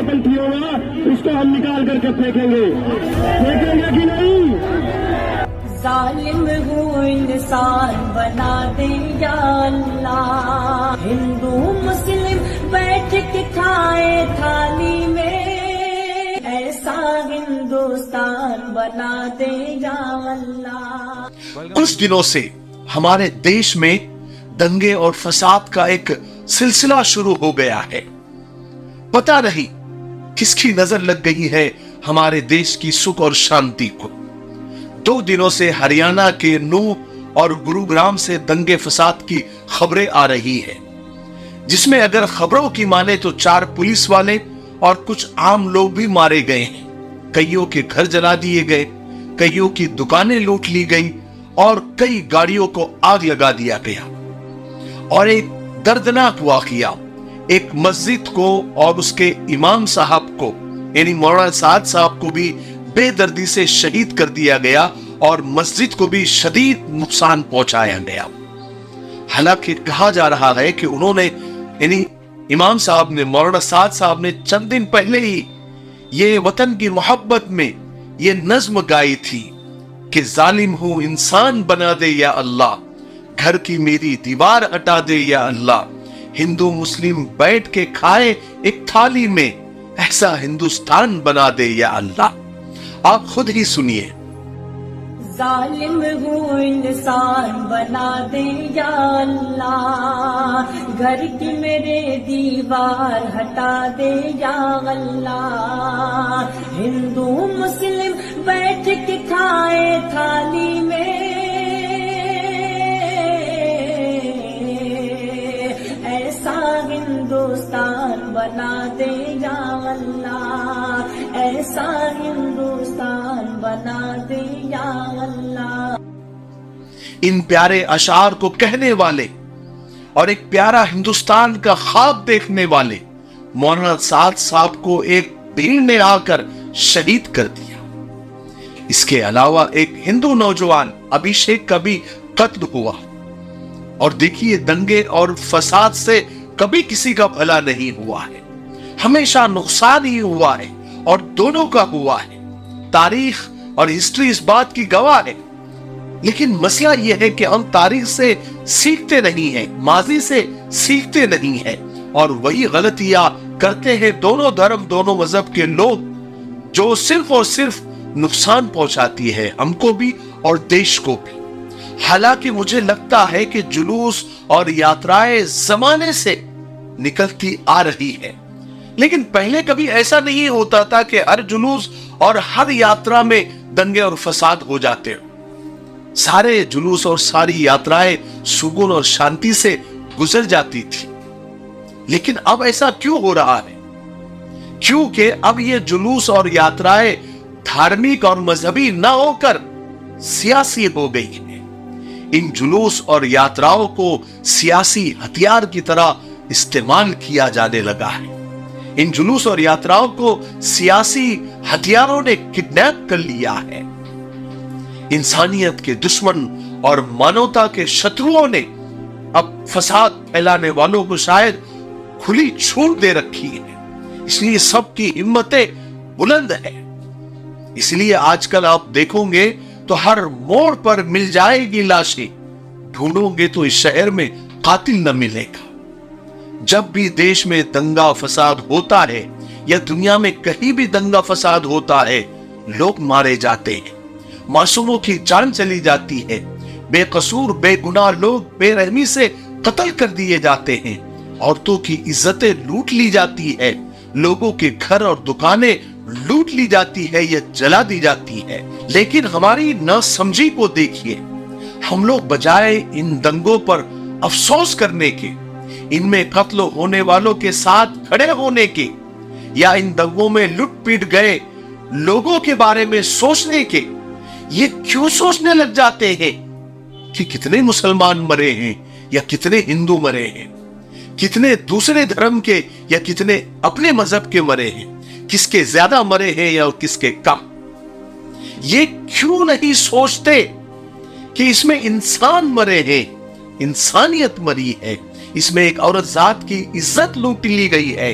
آتنکی ہوگا اس کو ہم نکال کر کے پھینکیں گے کہ نہیں؟ ظالم ہوں انسان بنا دے یا اللہ، ہندو مسلم بیٹھ کے کھائے تھالی میں، ایسا ہندوستان بنا دے یا اللہ۔ کچھ دنوں سے ہمارے دیش میں دنگے اور فساد کا ایک سلسلہ شروع ہو گیا ہے۔ پتہ نہیں کس کی نظر لگ گئی ہے ہمارے دیش کی سکھ اور شانتی کو۔ 2 دنوں سے ہریانہ کے نوح اور گروگرام سے دنگے فساد کی خبریں آ رہی ہیں، جس میں اگر خبروں کی مانے تو 4 پولیس والے اور کچھ عام لوگ بھی مارے گئے ہیں، کئیوں کے گھر جلا دیے گئے، کئیوں کی دکانیں لوٹ لی گئی اور کئی گاڑیوں کو آگ لگا دیا گیا۔ اور ایک دردناک واقعہ، ایک مسجد کو اور اس کے امام صاحب کو یعنی مولانا سعد صاحب کو بھی بے دردی سے شہید کر دیا گیا اور مسجد کو بھی شدید نقصان پہنچایا گیا۔ حالانکہ کہا جا رہا ہے کہ انہوں نے یعنی امام صاحب نے، مولانا سعد صاحب نے چند دن پہلے ہی یہ وطن کی محبت میں یہ نظم گائی تھی کہ ظالم ہوں انسان بنا دے یا اللہ، گھر کی میری دیوار ہٹا دے یا اللہ، ہندو مسلم بیٹھ کے کھائے ایک تھالی میں، ایسا ہندوستان بنا دے یا اللہ۔ آپ خود ہی سنیے۔ ظالم ہوں انسان بنا دے یا اللہ، گھر کی میرے دیوار ہٹا دے یا اللہ، ہندو مسلم بیٹھ کے کھائے تھالی میں، ایسا ہندوستان بنا دے یا اللہ، ایسا ہندوستان بنا دے یا اللہ۔ ان پیارے اشعار کو کہنے والے اور ایک پیارا ہندوستان کا خواب دیکھنے والے مولانا سعد صاحب کو ایک بھیڑ نے آ کر شہید کر دیا۔ اس کے علاوہ ایک ہندو نوجوان ابھیشیک کا بھی قتل ہوا۔ اور دیکھیے، دنگے اور فساد سے کبھی کسی کا بھلا نہیں ہوا ہے، ہمیشہ نقصان ہی ہوا ہے اور دونوں کا ہوا ہے۔ تاریخ اور ہسٹری اس بات کی گواہ ہے۔ لیکن مسئلہ یہ ہے کہ ہم تاریخ سے سیکھتے نہیں ہیں، ماضی سے سیکھتے نہیں ہیں، اور وہی غلطیاں کرتے ہیں دونوں دھرم، دونوں مذہب کے لوگ، جو صرف اور صرف نقصان پہنچاتی ہے ہم کو بھی اور دیش کو بھی۔ حالانکہ مجھے لگتا ہے کہ جلوس اور یاترائیں زمانے سے نکلتی آ رہی ہے، لیکن پہلے کبھی ایسا نہیں ہوتا تھا کہ ہر جلوس اور ہر یاترا میں دنگے اور فساد ہو جاتے۔ سارے جلوس اور ساری یاترائیں سکون اور شانتی سے گزر جاتی تھی۔ لیکن اب ایسا کیوں ہو رہا ہے؟ کیونکہ اب یہ جلوس اور یاترائیں دھارمک اور مذہبی نہ ہو کر سیاسی ہو گئی ہیں۔ ان جلوس اور یاتراؤں کو سیاسی ہتھیار کی طرح استعمال کیا جانے لگا ہے۔ ان جلوس اور یاتراؤں کو سیاسی ہتھیاروں نے کڈنیپ کر لیا ہے۔ انسانیت کے دشمن اور مانوتا کے شتروؤں نے اب فساد پھیلانے والوں کو شاید کھلی چھوٹ دے رکھی ہے، اس لیے سب کی ہمتیں بلند ہے۔ اس لیے آج کل آپ دیکھو گے تو ہر موڑ پر مل جائے گی لاشیں، ڈھونڈو گے تو اس شہر میں قاتل نہ ملے گا۔ جب بھی دیش میں دنگا فساد ہوتا ہے یا دنیا میں کہیں بھی دنگا فساد ہوتا ہے، لوگ مارے جاتے ہیں، معصوموں کی جان چلی جاتی ہے، بے قصور بے گناہ لوگ بے رحمی سے قتل کر دیے جاتے ہیں، عورتوں کی عزتیں لوٹ لی جاتی ہے، لوگوں کے گھر اور دکانیں لوٹ لی جاتی ہے یا جلا دی جاتی ہے۔ لیکن ہماری ناسمجھی کو دیکھیے، ہم لوگ بجائے ان دنگوں پر افسوس کرنے کے، ان میں قتل ہونے والوں کے ساتھ کھڑے ہونے کے، یا ان دنگوں میں لٹ پیٹ گئے لوگوں کے بارے میں سوچنے کے، یہ کیوں سوچنے لگ جاتے ہیں کہ کتنے مسلمان مرے ہیں یا کتنے ہندو مرے ہیں، کتنے دوسرے دھرم کے یا کتنے اپنے مذہب کے مرے ہیں، کس کے زیادہ مرے ہیں یا کس کے کم؟ یہ کیوں نہیں سوچتے کہ اس میں انسان مرے ہیں، انسانیت مری ہے، اس میں ایک عورت ذات کی عزت لوٹ لی گئی ہے،